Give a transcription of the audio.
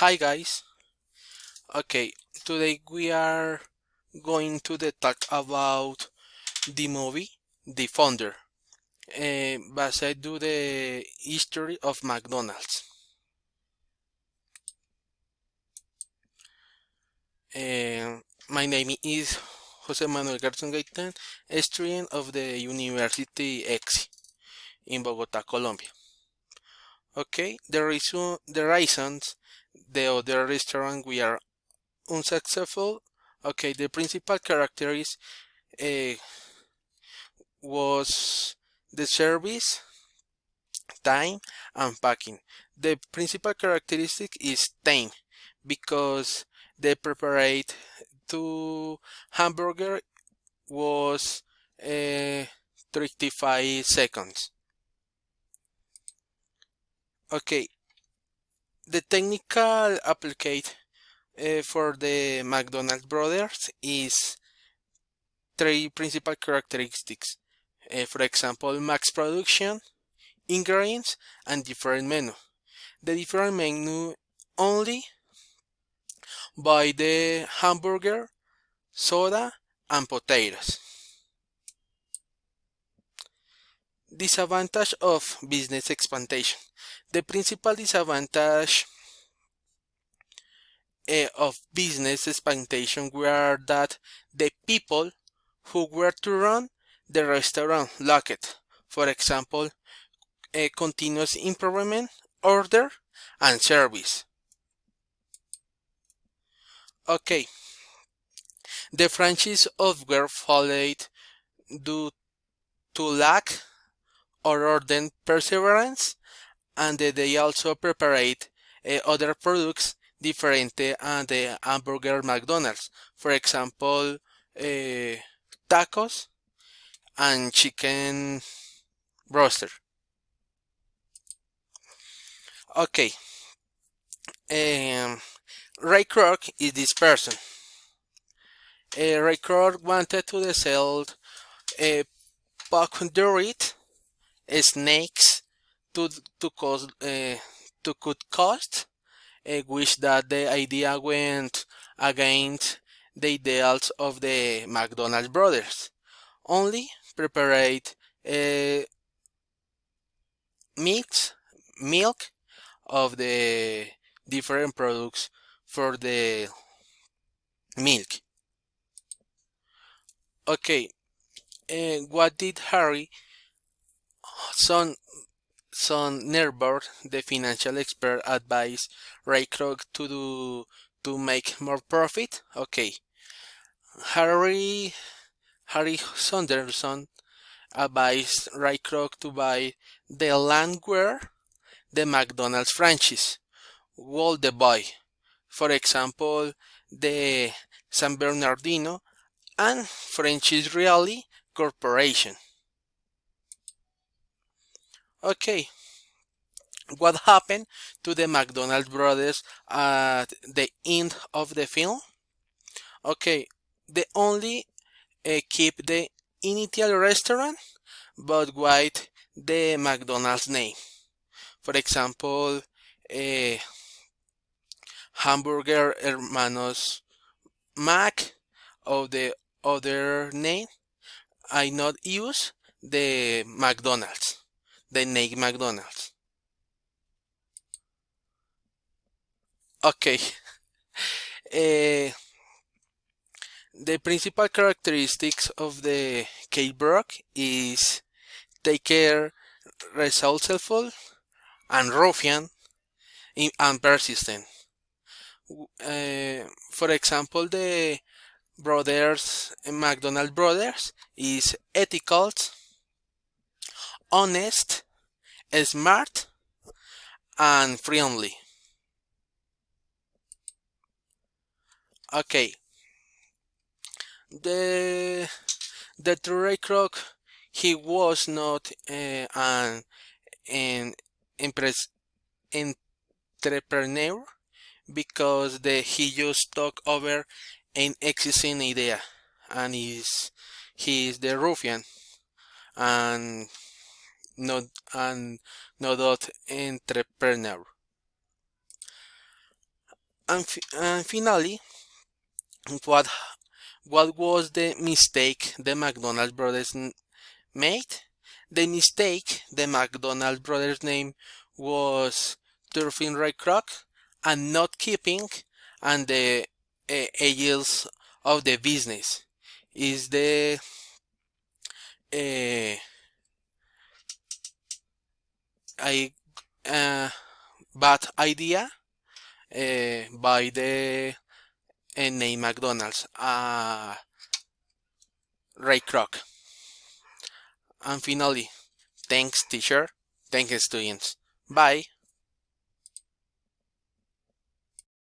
Hi guys. Okay, today we are going to talk about the movie The Founder, based to the history of McDonald's. My name is Jose Manuel Garzón Gaitán, a student of the University EXI in Bogota, Colombia. Okay, the reasons the other restaurant we are unsuccessful. Okay, the principal characteristic uh, was the service, time, and packing. The principal characteristic is time because the preparate to hamburger was 35 seconds. Okay, the technical applicate for the McDonald's brothers is three principal characteristics. For example, max production, ingredients, and different menu. The different menu only by the hamburger, soda, and potatoes. Disadvantage of business expansion. The principal disadvantage of business expansion were that the people who were to run the restaurant lacked, for example, a continuous improvement, order, and service. Okay, the franchise of were followed due to lack or ardent perseverance, and they also prepared other products different and the hamburger McDonald's. For example, tacos and chicken roaster. Okay, um, Ray Kroc is this person. Ray Kroc wanted to sell uh, Puck snakes to to cost to cut cost, which that the idea went against the ideals of the McDonald's brothers. Only prepared uh, mix milk of the different products for the milk. Okay, what did Harry, son Nerbert, the financial expert, advise Ray Kroc to do to make more profit? Okay, Harry Harry Sanderson advised Ray Kroc to buy the land where the McDonald's franchise will the buy. For example, the San Bernardino and Franchise Realty Corporation. Okay, what happened to the McDonald brothers at the end of the film? Okay, they only keep the initial restaurant but with the McDonald's name. For example, eh, Hamburger Hermanos Mac or the other name. I not use the McDonald's, the name McDonald's. Okay. Eh, the principal characteristics of the K-Brock is take care, resourceful, and ruffian and persistent. For example, the brothers, McDonald brothers, is ethical, honest, smart, and friendly. Okay, the Trey Kroc, he was not an impress entrepreneur because he just took over an existing idea and he is the ruffian and not and not entrepreneur. And finally, what what was the mistake the McDonald's brothers made? The mistake the McDonald's brothers name was turfing Ray Kroc and not keeping and the angels of the business is the uh, I bad idea by the name McDonald's, Ray Kroc. And finally, thanks teacher, thanks students. Bye.